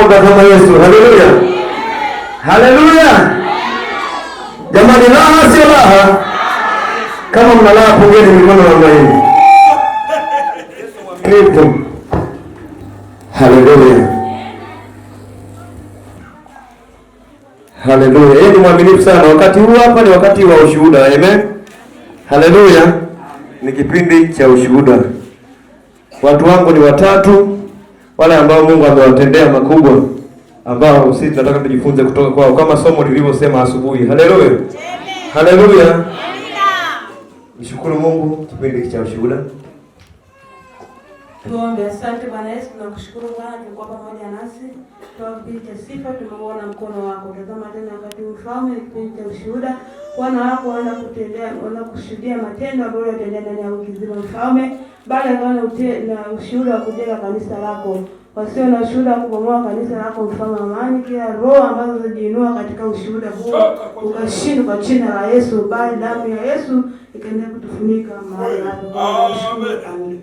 mwanga kama Yesu. Haleluya. Haleluya. Jamani, raha sio raha? Kama mnalala pongeni mikono namna hii. Kristo. Haleluya. Haleluya. Yeye ni mwaminifu sana. Wakati huu hapa ni wakati wa ushuhuda. Amen. Haleluya. Ni kipindi cha ushuhuda. Watu wangu ni watatu, wale ambao Mungu amewatendea makubwa, ambao sisi tunataka tujifunze kutoka kwao kama somo lilivyosema asubuhi. Haleluya. Haleluya. Nishukuru Mungu, kipindi cha ushuhuda. Tuombe. Asante Bwana Yesu, tunakushukuru Bwana, tulikuwa pamoja nasi. Kwa kipindi cha sifa tumeona mkono wako. Tazama tena wakati mfalme, kipindi cha ushuhuda. Wana wako wana kushuhudia matendo ambayo yatendea ndani ya wiki nzima mfalme. Baada ya na ushuhuda wa kujenga kanisa lako. Wasio na ushuhuda wa kubomoa kanisa lako mfalme amani, kila roho ambazo zinajiinua katika ushuhuda huo ukashindwa kwa jina la Yesu, bali damu ya Yesu ikaendelea kutufunika mahali hapo. Amen.